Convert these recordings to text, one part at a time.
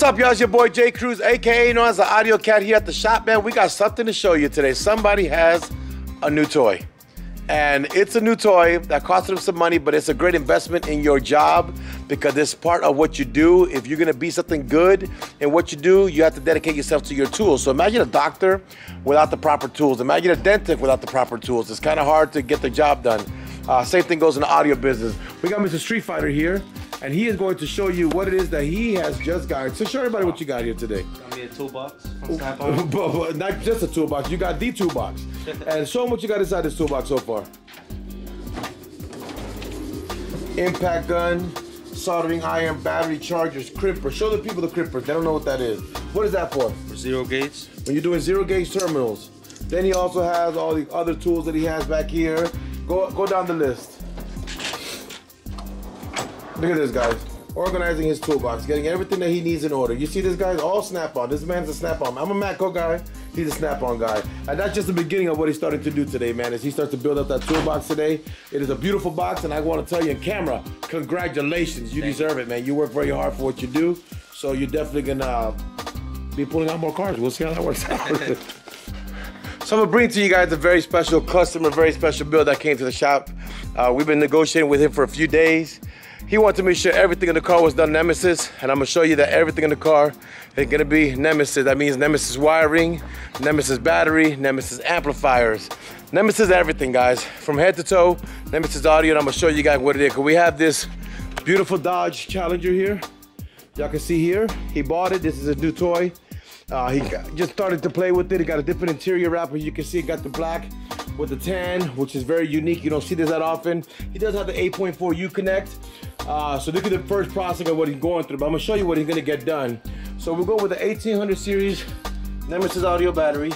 up, y'all? It's your boy J Cruz, aka known as the Audio Cat here at the shop, man. We got something to show you today. Somebody has a new toy. And it's a new toy that costs them some money, but it's a great investment in your job because it's part of what you do. If you're gonna be something good in what you do, you have to dedicate yourself to your tools. So imagine a doctor without the proper tools. Imagine a dentist without the proper tools. It's kind of hard to get the job done. Same thing goes in the audio business. We got Mr. Street Fighter here, and he is going to show you what it is that he has just got. So show everybody what you got here today. Got me a toolbox from Snap-on. But not just a toolbox, you got the toolbox. And show them what you got inside this toolbox so far. Impact gun, soldering iron, battery chargers, crimper. Show the people the crimpers. They don't know what that is. What is that for? For zero gauge. When you're doing zero gauge terminals. Then he also has all the other tools that he has back here. Go down the list. Look at this, guys. Organizing his toolbox, getting everything that he needs in order. You see this, guys? All Snap-on. This man's a Snap-on. I'm a Matco guy. He's a Snap-on guy. And that's just the beginning of what he's starting to do today, man. As he starts to build up that toolbox today. It is a beautiful box, and I want to tell you in camera, congratulations. You deserve it, man. You work very hard for what you do. So you're definitely gonna be pulling out more cars. We'll see how that works out. So I'm gonna bring to you guys a very special customer, very special build that came to the shop. We've been negotiating with him for a few days. He wanted to make sure everything in the car was done Nemesis, and I'm gonna show you that everything in the car is gonna be Nemesis. That means Nemesis wiring, Nemesis battery, Nemesis amplifiers, Nemesis everything, guys. From head to toe, Nemesis audio, and I'm gonna show you guys what it is. Cause we have this beautiful Dodge Challenger here. Y'all can see here, he bought it. This is a new toy. He just started to play with it. He got a different interior wrapper. You can see it got the black with the tan, which is very unique. You don't see this that often. He does have the 8.4 U-Connect. So look at the first processing of what he's going through. But I'm gonna show you what he's gonna get done. So we'll go with the 1800 series Nemesis audio battery.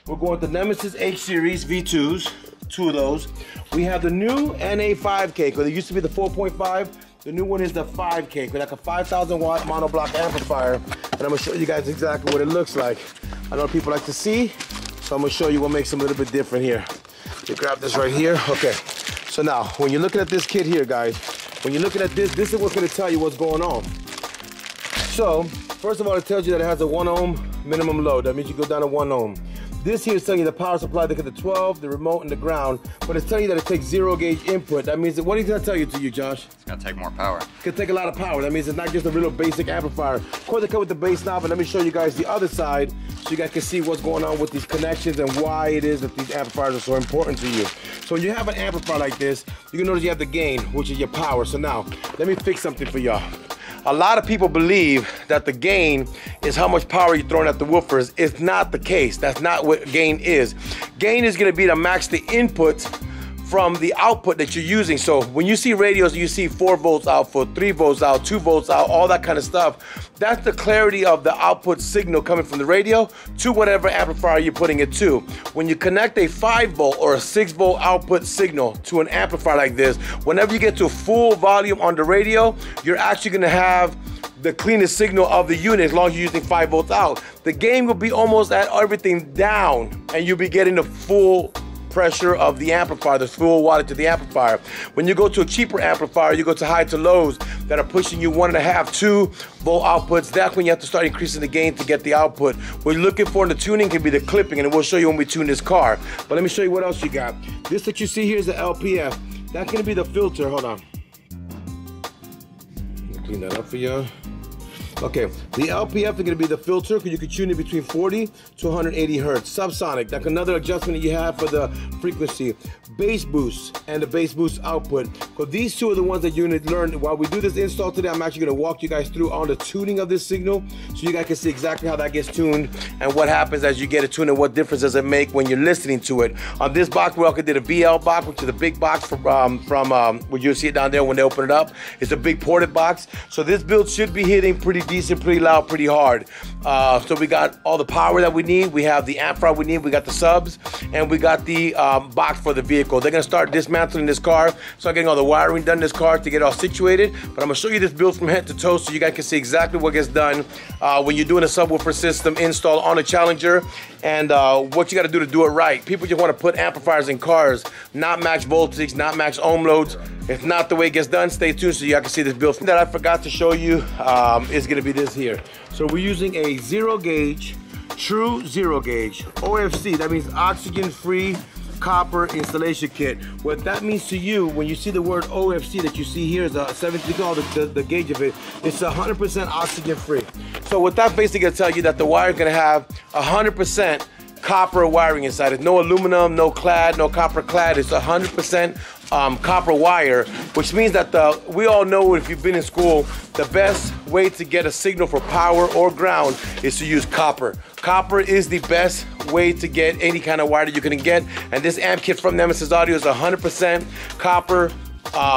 We're going with the Nemesis H series V2s, two of those. We have the new NA5K, because it used to be the 4.5. The new one is the 5K, like a 5,000 watt monoblock amplifier. And I'm gonna show you guys exactly what it looks like. I know people like to see, so I'm gonna show you what makes them a little bit different here. You grab this right here, okay. So now, when you're looking at this kit here, guys, when you're looking at this, this is what's gonna tell you what's going on. So, first of all, it tells you that it has a 1 ohm minimum load. That means you go down to 1 ohm. This here is telling you the power supply, look at the 12, the remote, and the ground, but it's telling you that it takes zero gauge input. That means that, what is it gonna tell you Josh? It's gonna take more power. It's gonna take a lot of power. That means it's not just a real basic amplifier. Of course, they come with the bass knob, and let me show you guys the other side so you guys can see what's going on with these connections and why it is that these amplifiers are so important to you. So when you have an amplifier like this, you can notice you have the gain, which is your power. So now, let me fix something for y'all. A lot of people believe that the gain is how much power you're throwing at the woofers. It's not the case. That's not what gain is. Gain is gonna be to match the input from the output that you're using. So when you see radios, you see 4 volts output, 3 volts out, 2 volts out, all that kind of stuff. That's the clarity of the output signal coming from the radio to whatever amplifier you're putting it to. When you connect a 5 volt or a 6 volt output signal to an amplifier like this, whenever you get to full volume on the radio, you're actually gonna have the cleanest signal of the unit as long as you're using 5 volts out. The gain will be almost at everything down, and you'll be getting the full pressure of the amplifier, the full wattage of the amplifier. When you go to a cheaper amplifier, you go to high to lows that are pushing you 1.5, 2 volt outputs. That's when you have to start increasing the gain to get the output. What you're looking for in the tuning can be the clipping, and we'll show you when we tune this car. But let me show you what else you got. This that you see here is the LPF. That's gonna be the filter. Hold on. Clean that up for you. Okay, the LPF is gonna be the filter, because you can tune it between 40 to 180 hertz. Subsonic, that's another adjustment that you have for the frequency. Bass boost and the bass boost output. So these two are the ones that you're gonna learn. While we do this install today, I'm actually gonna walk you guys through on the tuning of this signal, so you guys can see exactly how that gets tuned and what happens as you get it tuned and what difference does it make when you're listening to it. On this box, we also did a BL box, which is a big box from where you'll see it down there when they open it up. It's a big ported box. So this build should be hitting pretty decent, pretty loud, pretty hard. So we got all the power that we need. We have the amplifier we need. We got the subs, and we got the box for the vehicle. They're gonna start dismantling this car, start getting all the wiring done in this car to get it all situated. But I'm gonna show you this build from head to toe so you guys can see exactly what gets done when you're doing a subwoofer system install on a Challenger. and what you got to do it right. People just want to put amplifiers in cars, not max voltage, not max ohm loads. If not the way it gets done, stay tuned so y'all can see this build. That I forgot to show you is going to be this here. So we're using a 0 gauge, true 0 gauge, OFC. That means oxygen-free copper installation kit. What that means to you when you see the word OFC that you see here is a 17, the gauge of it, it's 100% oxygen free. So what that basically gonna tell you that the wire is gonna have 100% copper wiring inside it. No aluminum, no clad, no copper clad. It's 100% copper wire, which means that we all know, if you've been in school, the best way to get a signal for power or ground is to use copper. Copper is the best way to get any kind of wire that you can get, and this amp kit from Nemesis Audio is 100% copper.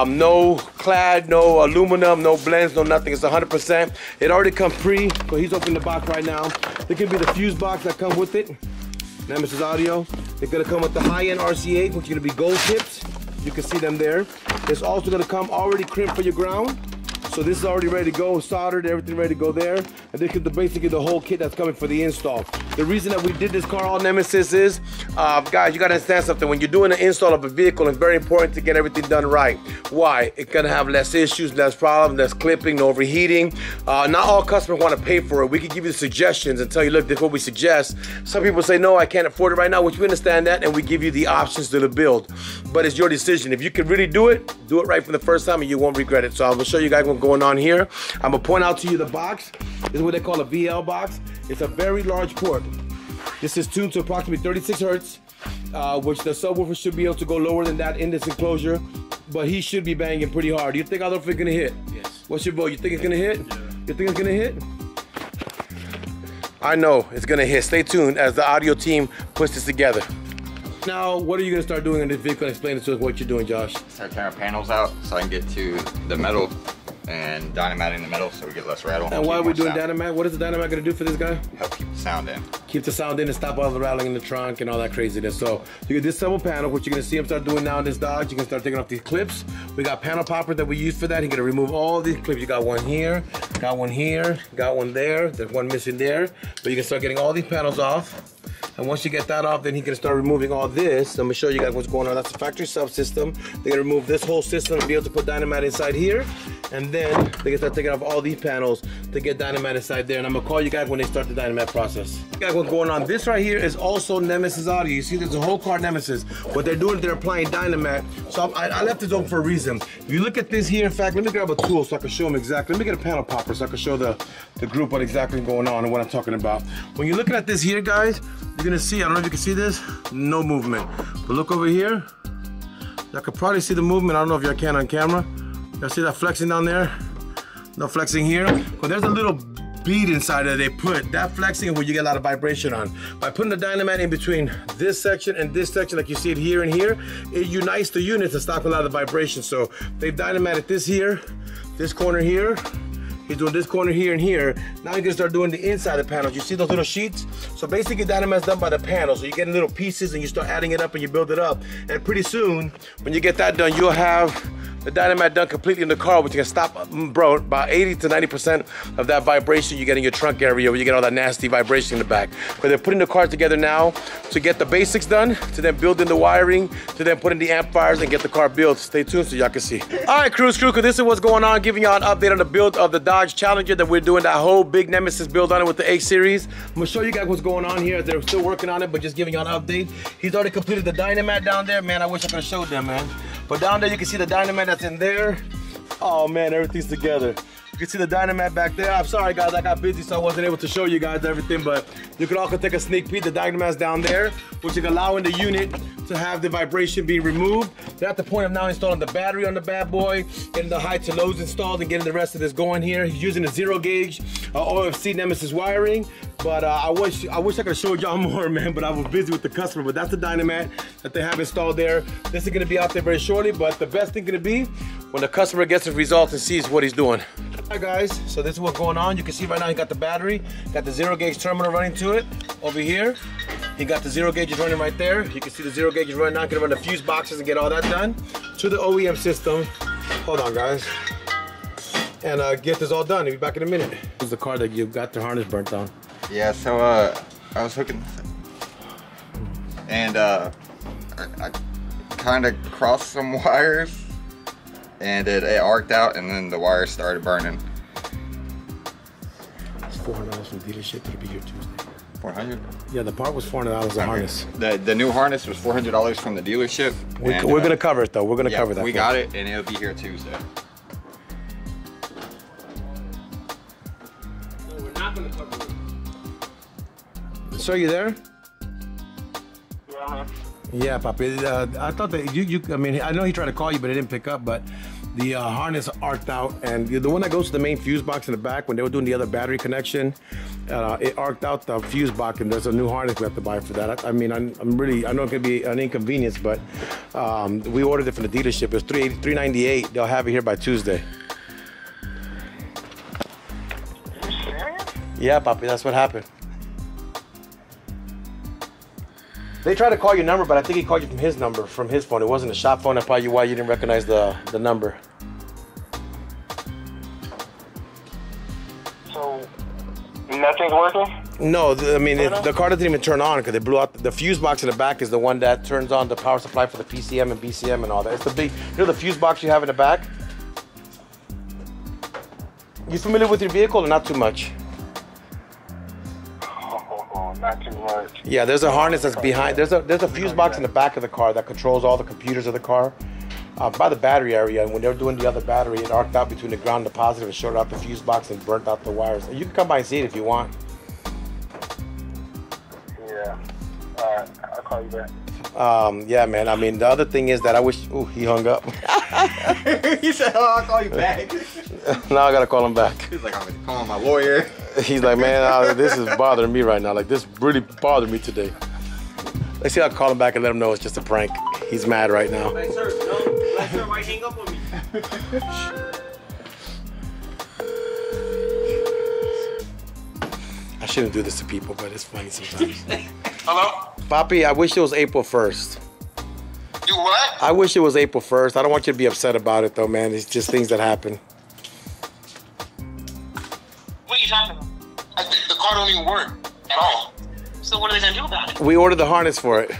No clad, no aluminum, no blends, no nothing. It's 100%. It already comes pre, so he's opening the box right now. There can be the fuse box that come with it. Nemesis Audio. They're gonna come with the high-end RCA, which are gonna be gold tips. You can see them there. It's also gonna come already crimped for your ground. So this is already ready to go, soldered, everything ready to go there. And this is basically the whole kit that's coming for the install. The reason that we did this car all Nemesis is, guys, you gotta understand something. When you're doing an install of a vehicle, it's very important to get everything done right. Why? It's gonna have less issues, less problems, less clipping, no overheating. Not all customers wanna pay for it. We can give you suggestions and tell you, look, this is what we suggest. Some people say, no, I can't afford it right now, which we understand that, and we give you the options to the build. But it's your decision. If you can really do it right from the first time and you won't regret it. So I will show you guys what's going on here. I'm gonna point out to you the box. This is what they call a VL box. It's a very large port. This is tuned to approximately 36 hertz, which the subwoofer should be able to go lower than that in this enclosure, but he should be banging pretty hard. You think Adolfo is gonna hit? Yes. What's your vote? You think it's gonna hit? Yeah. You think it's gonna hit? I know it's gonna hit. Stay tuned as the audio team puts this together. Now, what are you gonna start doing in this vehicle? Explain to us what you're doing, Josh. Start tearing panels out so I can get to the metal and dynamatting the metal so we get less rattle. And why are we doing Dynamat? What is the Dynamat gonna do for this guy? Help keep the sound in. Keep the sound in and stop all the rattling in the trunk and all that craziness. So you get this double panel, which you're gonna see him start doing now in this Dodge. You can start taking off these clips. We got panel popper that we use for that. You're gonna remove all these clips. You got one here, got one here, got one there. There's one missing there. But you can start getting all these panels off. And once you get that off, then he can start removing all this. I'm gonna show you guys what's going on. That's the factory subsystem. They're gonna remove this whole system and be able to put Dynamat inside here. And then they can start taking off all these panels to get Dynamat inside there. And I'm gonna call you guys when they start the Dynamat process. You guys, what's going on? This right here is also Nemesis Audio. You see there's a whole car Nemesis. What they're doing, they're applying Dynamat. So I left this open for a reason. If you look at this here, in fact, let me grab a tool so I can show them exactly. Let me get a panel popper so I can show the group what exactly going on and what I'm talking about. When you're looking at this here, guys, you're gonna see, I don't know if you can see this, no movement. But look over here. Y'all could probably see the movement. I don't know if y'all can on camera. Y'all see that flexing down there? No flexing here. But there's a little bead inside that they put. That flexing is where you get a lot of vibration on. By putting the Dynamat in between this section and this section, like you see it here and here, it unites the units to stop a lot of the vibration. So they've Dynamated this here, this corner here. He's doing this corner here and here. Now you can start doing the inside of the panels. You see those little sheets? So basically Dynamat's done by the panel. So you get little pieces and you start adding it up and you build it up. And pretty soon, when you get that done, you'll have the Dynamat done completely in the car, which can stop, bro, about 80 to 90% of that vibration you get in your trunk area where you get all that nasty vibration in the back. But they're putting the car together now to get the basics done, to then build in the wiring, to then put in the amplifiers and get the car built. Stay tuned so y'all can see. All right, crew, because this is what's going on, giving y'all an update on the build of the Dodge Challenger that we're doing that whole big Nemesis build on it with the H series. I'm gonna show you guys what's going on here. They're still working on it, but just giving y'all an update. He's already completed the Dynamat down there. Man, I wish I could have showed them, man. But down there, you can see the Dynamat that's in there. Oh man, everything's together. You can see the Dynamat back there. I'm sorry guys, I got busy so I wasn't able to show you guys everything, but you can also take a sneak peek. The Dynamat's down there, which is allowing the unit to have the vibration being removed. They're at the point of now installing the battery on the bad boy, getting the heights and lows installed and getting the rest of this going here. He's using a 0 gauge OFC Nemesis wiring. But I wish I could have showed y'all more, man, but I was busy with the customer. But that's the Dynamat that they have installed there. This is gonna be out there very shortly, but the best thing gonna be when the customer gets his results and sees what he's doing. All right guys, so this is what's going on. You can see right now he got the battery, got the 0 gauge terminal running to it over here. He got the 0 gauges running right there. You can see the 0 gauges running now. Gonna run the fuse boxes and get all that done to the OEM system. Hold on guys. And get this all done. He'll be back in a minute. This is the car that you got the harness burnt on. Yeah, so I was hooking and I kind of crossed some wires, and it arced out, and then the wires started burning. It's $400 from the dealership. It'll be here Tuesday. 400? Yeah, the part was $400 the harness. The new harness was $400 from the dealership. We're gonna cover it though. We're gonna cover that. We got it, and it'll be here Tuesday. No, we're not gonna cover it. So you there? Yeah, man. Yeah, Papi. I thought that I mean, I know he tried to call you, but it didn't pick up. But the harness arced out, and the one that goes to the main fuse box in the back, when they were doing the other battery connection, it arced out the fuse box, and there's a new harness we have to buy for that. I mean, I know it could be an inconvenience, but we ordered it from the dealership. It was $398. They'll have it here by Tuesday. Are you serious? Yeah, Papi, that's what happened. They tried to call your number, but I think he called you from his phone. It wasn't a shop phone. That's probably why you didn't recognize the number. So, nothing's working? No, I mean, the car doesn't even turn on because they blew out. The fuse box in the back is the one that turns on the power supply for the PCM and BCM and all that. It's the big, you know the fuse box you have in the back? You familiar with your vehicle or not too much? Not too much. Yeah, there's a harness that's behind. There's a fuse box in the back of the car that controls all the computers of the car, by the battery area. And when they were doing the other battery, it arced out between the ground and the positive and shorted out the fuse box and burnt out the wires. You can come by and see it if you want. Yeah. All right, I'll call you back. Yeah, man. I mean, the other thing is that I wish. Ooh, he hung up. He said, "Oh, I'll call you back." Now I gotta call him back. He's like, "I'm calling my lawyer." He's like, "Man, this is bothering me right now. Like, this really bothered me today." Let's see. I'll call him back and let him know it's just a prank. He's mad right now. Like, sir, no, like, sir, why hang up on me? I shouldn't do this to people, but it's funny sometimes. Hello? Papi, I wish it was April 1st. You what? I wish it was April 1st. I don't want you to be upset about it, though, man. It's just things that happen. What are you talking about? The car don't even work at all. So what are they gonna do about it? We ordered the harness for it.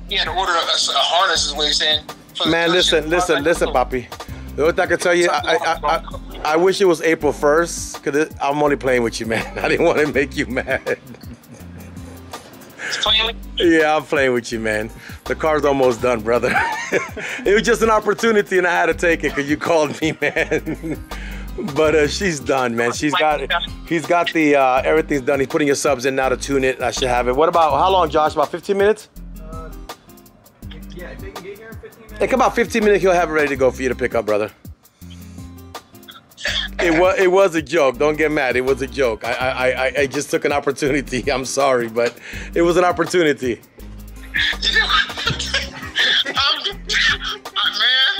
Yeah, to order a harness is what you're saying. Man, listen, Papi. The only thing I can tell you, I wish it was April 1st, because I'm only playing with you, man. I didn't want to make you mad. Yeah, I'm playing with you, man. The car's almost done, brother. It was just an opportunity, and I had to take it because you called me, man. But she's done, man. He's got the, everything's done. He's putting your subs in now to tune it. I should have it. What about, how long, Josh? About 15 minutes? Yeah, if they can get here in 15 minutes. Hey, come about 15 minutes, he'll have it ready to go for you to pick up, brother. It was a joke. Don't get mad. It was a joke. I just took an opportunity. I'm sorry, but it was an opportunity.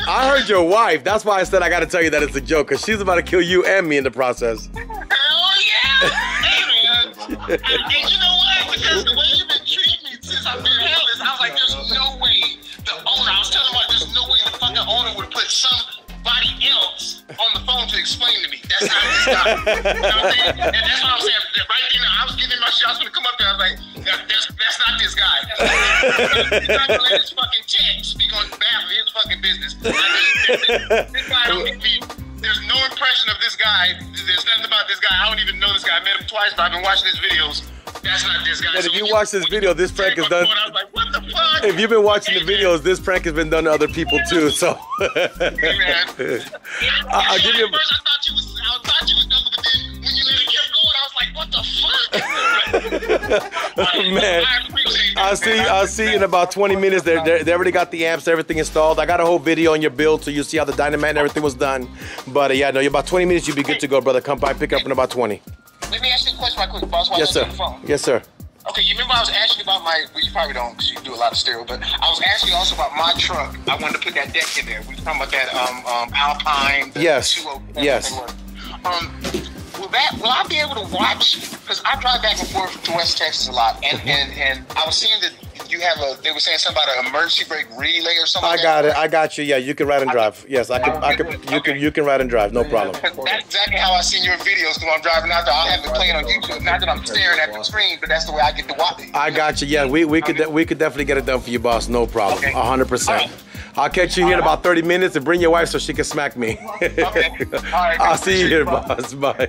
I heard your wife. That's why I said I got to tell you that it's a joke, because she's about to kill you and me in the process. Hell yeah! Hey, man. And you know what? Because the way you've been treating me since I've been hairless, I was like, there's no way the owner, I was telling him, there's no way the fucking owner would put somebody else on the phone to explain to me. That's not this guy. You know what I'm saying? And that's what I'm saying. Right then, I was getting in my shit. I was going to come up there. I was like, that's not this guy. He's not going to let his fucking check speak on behalf of his fucking business. This guy don't get me. There's no impression of this guy. There's nothing about this guy. I don't even know this guy. I met him twice, but I've been watching his videos. That's not this guy. And if you watch this video, this prank is done. I was like, what the fuck? If you've been watching the videos, this prank has been done to other people too. So Hey, man. I'll give you. At first, I thought you was joking, but then when you let it keep going, I was like, what the fuck? Man, I appreciate that, I'll see you in about 20 minutes. They already got the amps, everything installed. I got a whole video on your build, so you see how the Dynamat and everything was done. But yeah, no, you're about 20 minutes. You'll be good to go, brother. Come by, pick up in about 20. Let me ask you a question right quick, boss. Yes, sir. Yes, sir. Okay, you remember I was asking about my, well, you probably don't because you do a lot of stereo, but I was asking also about my truck. I wanted to put that deck in there. We were talking about that Alpine. Yes. Yes. Will I be able to watch? Because I drive back and forth to West Texas a lot, and I was seeing that you you have a, they were saying something about an emergency brake relay or something. I got it. I got you. Yeah, you can ride and drive. Yes, you can ride and drive. No problem. That's exactly how I seen your videos because I'm driving out there. I'll have it playing on YouTube. Not that I'm staring at the screen, but that's the way I get to watch it. I got you. Yeah, we could definitely get it done for you, boss. No problem. 100%. I'll catch you here in about 30 minutes and bring your wife so she can smack me. Okay. All right. I'll see you here, boss. Bye.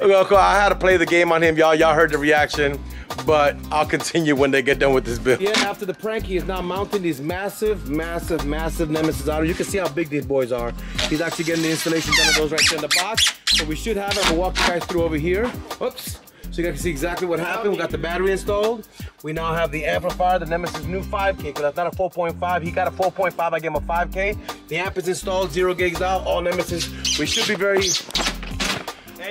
Well, I had to play the game on him, y'all. Y'all heard the reaction, but I'll continue when they get done with this build. Yeah, after the prank, he is now mounting these massive Nemesis autos. You can see how big these boys are. He's actually getting the installation done of those right there in the box. So we should have it. We'll walk you guys through over here. Oops. So you guys can see exactly what happened. We got the battery installed. We now have the amplifier, the Nemesis new 5K, because that's not a 4.5. He got a 4.5, I gave him a 5K. The amp is installed, 0 gigs out, all Nemesis. We should be very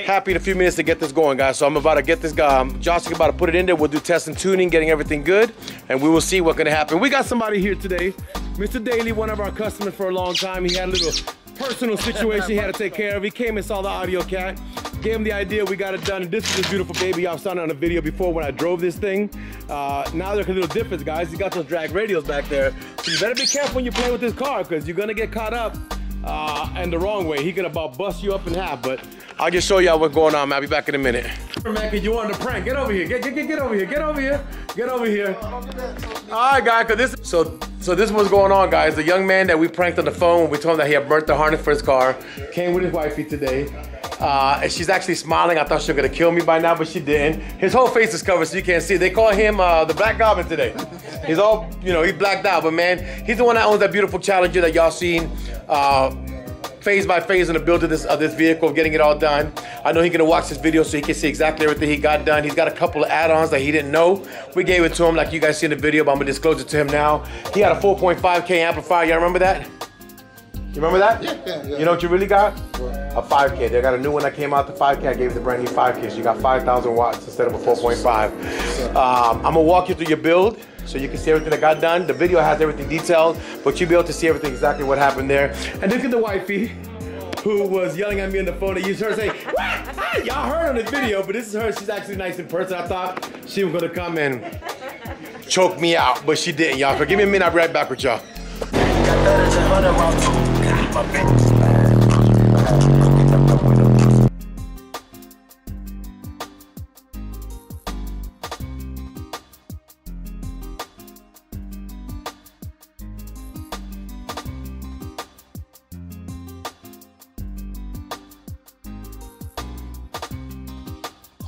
happy in a few minutes to get this going, guys. So I'm about to get this guy, Josh is about to put it in there. We'll do test and tuning, getting everything good, and we will see what's gonna happen. We got somebody here today, Mr. Daly, one of our customers for a long time. He had a little personal situation he had to take care of. He came and saw the AUDIOZONE, gave him the idea, we got it done. And this is this beautiful baby. I've seen it on a video before when I drove this thing. Now there's a little difference, guys. You got those drag radials back there. So you better be careful when you play with this car because you're gonna get caught up and the wrong way. He could about bust you up in half, but I'll just show y'all what's going on, man. I'll be back in a minute. Man, you wanted to prank. Get over here. Get over here. Get over here. Get over here. All right, guys, because this, so this is what's going on, guys. The young man that we pranked on the phone when we told him that he had burnt the harness for his car came with his wifey today. And she's actually smiling. I thought she was gonna kill me by now, but she didn't. His whole face is covered so you can't see. They call him the Black Goblin today. He's all, you know, he's blacked out, but man, he's the one that owns that beautiful Challenger that y'all seen phase by phase in the build of this vehicle, getting it all done. I know he's gonna watch this video so he can see exactly everything he got done. He's got a couple of add-ons that he didn't know. We gave it to him like you guys see in the video, but I'm gonna disclose it to him now. He had a 4.5K amplifier. Y'all remember that? You remember that? Yeah. You know what you really got? A 5K. They got a new one that came out, the 5K. I gave you the brand new 5K, so you got 5,000 watts instead of a 4.5. I'm gonna walk you through your build so you can see everything that got done. The video has everything detailed, but you'll be able to see everything exactly what happened there. And look at the wifey who was yelling at me on the phone. I used her saying, y'all heard on the video, but this is her. She's actually nice in person. I thought she was gonna come and choke me out, but she didn't, y'all. So give me a minute, I'll be right back with y'all.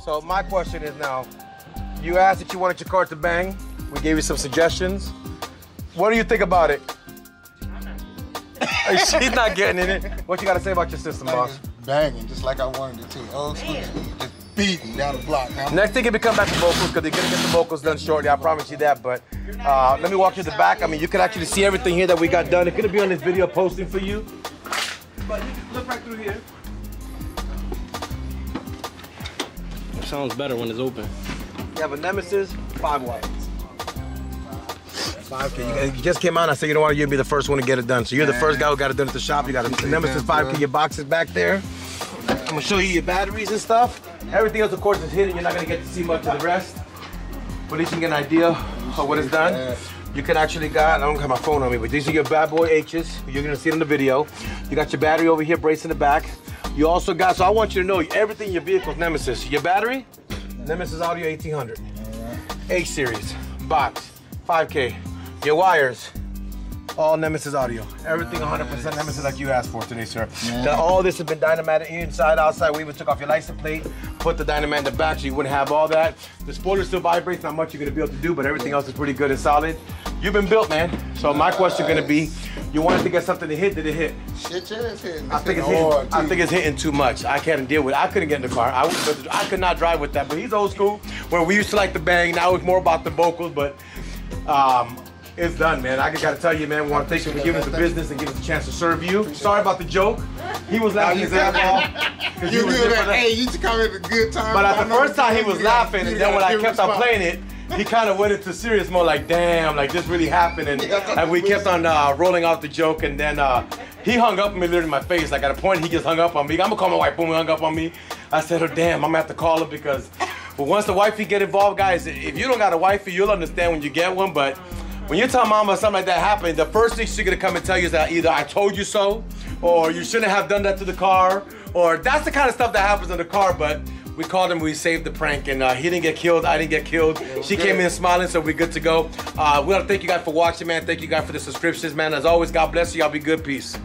So my question is now, you asked that you wanted your car to bang. We gave you some suggestions. What do you think about it? She's not getting in it. What you got to say about your system, boss? Banging, just like I wanted it to. Old school, just beating down the block. Now. Next thing, if we come back to vocals, because they're going to get the vocals done shortly, I promise you that. But let me walk you to the back. I mean, you can actually see everything here that we got done. It's going to be on this video posting for you. But you can look right through here. It sounds better when it's open. You have a Nemesis 5 watts. 5K. You just came out and I said, you know what, you'll be the first one to get it done. So you're the first guy who got it done at the shop. You got a Nemesis 5K, your box is back there. I'm gonna show you your batteries and stuff. Everything else, of course, is hidden. You're not gonna get to see much of the rest. But at least you can get an idea of what it's done. You can actually I don't have my phone on me, but these are your bad boy H's. You're gonna see it in the video. You got your battery over here, brace in the back. You also got, so I want you to know, everything in your vehicle's Nemesis. Your battery, Nemesis Audio 1800. H series, box, 5K. Your wires, all Nemesis audio. Everything 100% Nemesis like you asked for today, sir. Yeah. All this has been Dynamat inside, outside. We even took off your license plate, put the Dynamat in the back so you wouldn't have all that. The spoiler still vibrates, not much you're gonna be able to do, but everything else is pretty good and solid. You've been built, man. So my question gonna be, you wanted to get something to hit, did it hit? Shit, yeah, it's hitting. I think it's hitting too much. I can't deal with it. I couldn't get in the car. I could not drive with that, but he's old school, where we used to like the bang, now it's more about the vocals, but it's done, man. I just gotta tell you, man, we want to thank you for giving us the business and giving us a chance to serve you. Sorry about the joke. He was laughing his ass off. You used to come at a good time. But at the first time he was laughing, and then when I kept on playing it, he kind of went into serious mode, like, damn, like this really happened. And we kept on rolling off the joke, and then he hung up on me literally in my face. Like at a point, he just hung up on me. I'm gonna call my wife, boom, he hung up on me. I said, oh damn, I'm gonna have to call her because But once the wifey get involved, guys, if you don't got a wifey, you'll understand when you get one. But when you tell mama something like that happened, the first thing she's gonna come and tell you is that either I told you so, or you shouldn't have done that to the car, or that's the kind of stuff that happens in the car. But we called him, we saved the prank, and he didn't get killed, I didn't get killed. She came in smiling, so we're good to go. We wanna thank you guys for watching, man. Thank you guys for the subscriptions, man. As always, God bless you. Y'all be good. Peace.